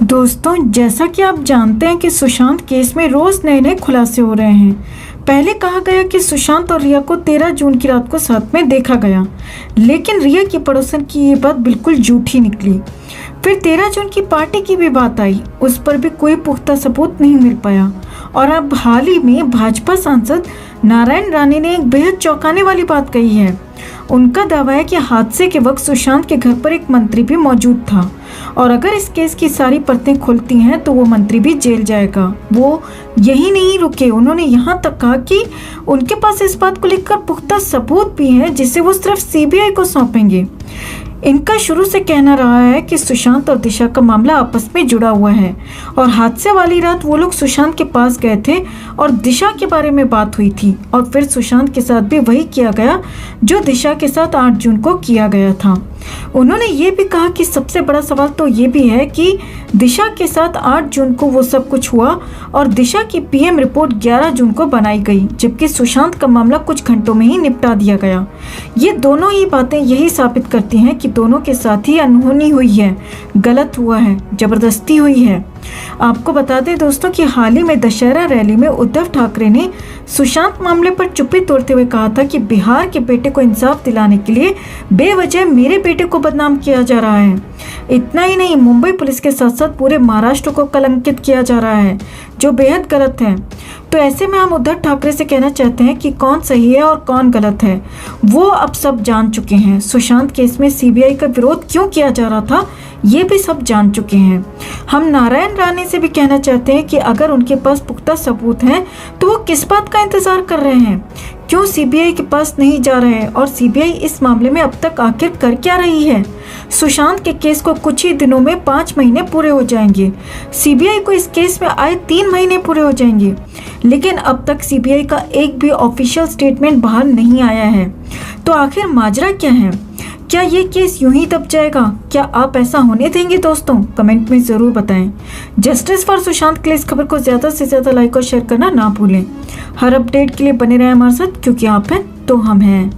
दोस्तों, जैसा कि आप जानते हैं कि सुशांत केस में रोज नए नए खुलासे हो रहे हैं। पहले कहा गया कि सुशांत और रिया को 13 जून की रात को साथ में देखा गया, लेकिन रिया की पड़ोसन की ये बात बिल्कुल झूठी निकली। फिर 13 जून की पार्टी की भी बात आई, उस पर भी कोई पुख्ता सबूत नहीं मिल पाया। और अब हाल ही में भाजपा सांसद नारायण राणे ने एक बेहद चौंकाने वाली बात कही है। उनका दावा है कि हादसे के वक्त सुशांत के घर पर एक मंत्री भी मौजूद था और अगर इस केस की सारी परतें खुलती हैं तो वो मंत्री भी जेल जाएगा। वो यही नहीं रुके, उन्होंने यहाँ तक कहा कि उनके पास इस बात को लेकर पुख्ता सबूत भी है जिसे वो सिर्फ सीबीआई को सौंपेंगे। इनका शुरू से कहना रहा है कि सुशांत और दिशा का मामला आपस में जुड़ा हुआ है और हादसे वाली रात वो लोग सुशांत के पास गए थे और दिशा के बारे में बात हुई थी और फिर सुशांत के साथ भी वही किया गया जो दिशा के साथ 8 जून को किया गया था। उन्होंने ये भी कहा कि सबसे बड़ा सवाल तो ये भी है कि दिशा के साथ 8 जून को वो सब कुछ हुआ और दिशा की पीएम रिपोर्ट 11 जून को बनाई गई, जबकि सुशांत का मामला कुछ घंटों में ही निपटा दिया गया। ये दोनों ही बातें यही साबित करती हैं कि दोनों के साथ ही अनहोनी हुई है, गलत हुआ है, जबरदस्ती हुई है। आपको बता दें दोस्तों कि हाल ही में दशहरा रैली में उद्धव ठाकरे ने सुशांत मामले पर चुप्पी तोड़ते हुए कहा था कि बिहार के बेटे को इंसाफ दिलाने के लिए बेवजह मेरे बेटे को बदनाम किया जा रहा है। इतना ही नहीं, मुंबई पुलिस के साथ साथ पूरे महाराष्ट्र को कलंकित किया जा रहा है, जो बेहद गलत है। तो ऐसे में हम उद्धव ठाकरे से कहना चाहते हैं कि कौन सही है और कौन गलत है वो अब सब जान चुके हैं। सुशांत केस में सीबीआई का विरोध क्यों किया जा रहा था ये भी सब जान चुके हैं। हम नारायण राणे से भी कहना चाहते हैं कि अगर उनके पास पुख्ता सबूत हैं तो वो किस बात का इंतजार कर रहे हैं, क्यों सीबीआई के पास नहीं जा रहे हैं और सीबीआई इस मामले में अब तक आखिर कर क्या रही है। सुशांत के केस को कुछ ही दिनों में 5 महीने पूरे हो जाएंगे, सीबीआई को इस केस में आए 3 महीने पूरे हो जाएंगे, लेकिन अब तक सीबीआई का एक भी ऑफिशियल स्टेटमेंट बाहर नहीं आया है। तो आखिर माजरा क्या है? क्या ये केस यूं ही दब जाएगा? क्या आप ऐसा होने देंगे? दोस्तों कमेंट में ज़रूर बताएं। जस्टिस फॉर सुशांत के लिए इस खबर को ज़्यादा से ज़्यादा लाइक और शेयर करना ना भूलें। हर अपडेट के लिए बने रहें हमारे साथ, क्योंकि आप हैं तो हम हैं।